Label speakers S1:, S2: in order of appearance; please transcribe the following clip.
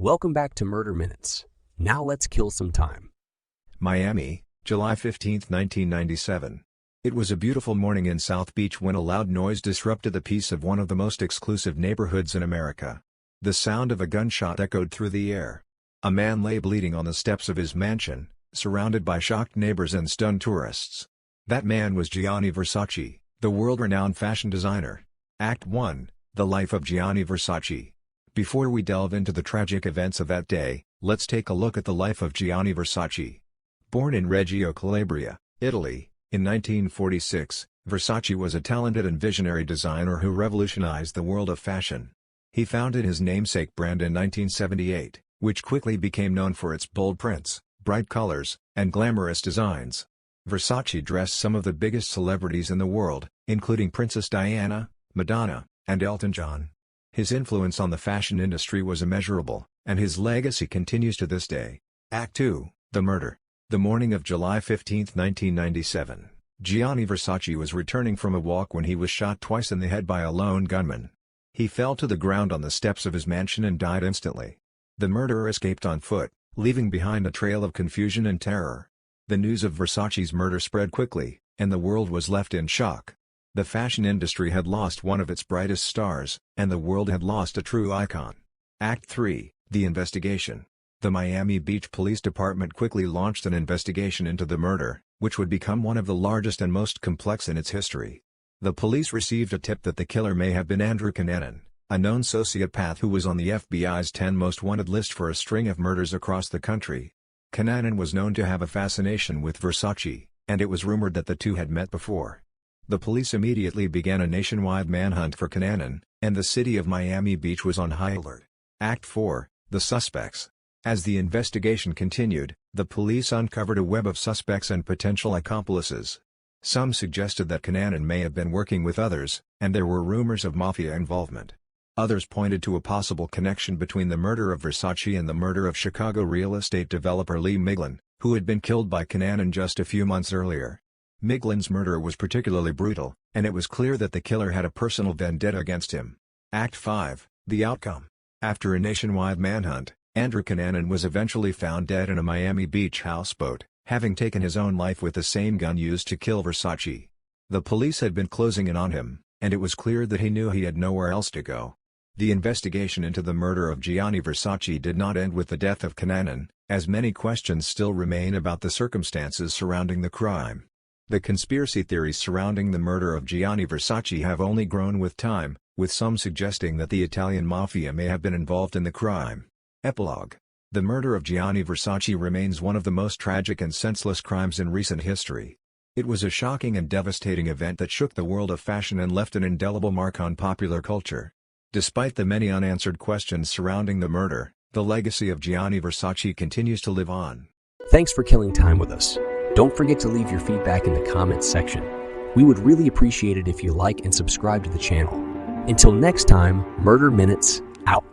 S1: Welcome back to Murder Minutes. Now let's kill some time.
S2: Miami, July 15, 1997. It was a beautiful morning in South Beach when a loud noise disrupted the peace of one of the most exclusive neighborhoods in America. The sound of a gunshot echoed through the air. A man lay bleeding on the steps of his mansion, surrounded by shocked neighbors and stunned tourists. That man was Gianni Versace, the world-renowned fashion designer. Act 1, The Life of Gianni Versace. Before we delve into the tragic events of that day, let's take a look at the life of Gianni Versace. Born in Reggio Calabria, Italy, in 1946, Versace was a talented and visionary designer who revolutionized the world of fashion. He founded his namesake brand in 1978, which quickly became known for its bold prints, bright colors, and glamorous designs. Versace dressed some of the biggest celebrities in the world, including Princess Diana, Madonna, and Elton John. His influence on the fashion industry was immeasurable, and his legacy continues to this day. Act 2, The Murder. The morning of July 15, 1997, Gianni Versace was returning from a walk when he was shot twice in the head by a lone gunman. He fell to the ground on the steps of his mansion and died instantly. The murderer escaped on foot, leaving behind a trail of confusion and terror. The news of Versace's murder spread quickly, and the world was left in shock. The fashion industry had lost one of its brightest stars, and the world had lost a true icon. Act 3, The Investigation. The Miami Beach Police Department quickly launched an investigation into the murder, which would become one of the largest and most complex in its history. The police received a tip that the killer may have been Andrew Cunanan, a known sociopath who was on the FBI's 10 most wanted list for a string of murders across the country. Cunanan was known to have a fascination with Versace, and it was rumored that the two had met before. The police immediately began a nationwide manhunt for Cunanan, and the city of Miami Beach was on high alert. Act 4, The Suspects. As the investigation continued, the police uncovered a web of suspects and potential accomplices. Some suggested that Cunanan may have been working with others, and there were rumors of mafia involvement. Others pointed to a possible connection between the murder of Versace and the murder of Chicago real estate developer Lee Miglin, who had been killed by Cunanan just a few months earlier. Miglin's murder was particularly brutal, and it was clear that the killer had a personal vendetta against him. Act 5, The Outcome. After a nationwide manhunt, Andrew Cunanan was eventually found dead in a Miami Beach houseboat, having taken his own life with the same gun used to kill Versace. The police had been closing in on him, and it was clear that he knew he had nowhere else to go. The investigation into the murder of Gianni Versace did not end with the death of Cunanan, as many questions still remain about the circumstances surrounding the crime. The conspiracy theories surrounding the murder of Gianni Versace have only grown with time, with some suggesting that the Italian mafia may have been involved in the crime. Epilogue. The murder of Gianni Versace remains one of the most tragic and senseless crimes in recent history. It was a shocking and devastating event that shook the world of fashion and left an indelible mark on popular culture. Despite the many unanswered questions surrounding the murder, the legacy of Gianni Versace continues to live on.
S1: Thanks for killing time with us. Don't forget to leave your feedback in the comments section. We would really appreciate it if you like and subscribe to the channel. Until next time, Murder Minutes out.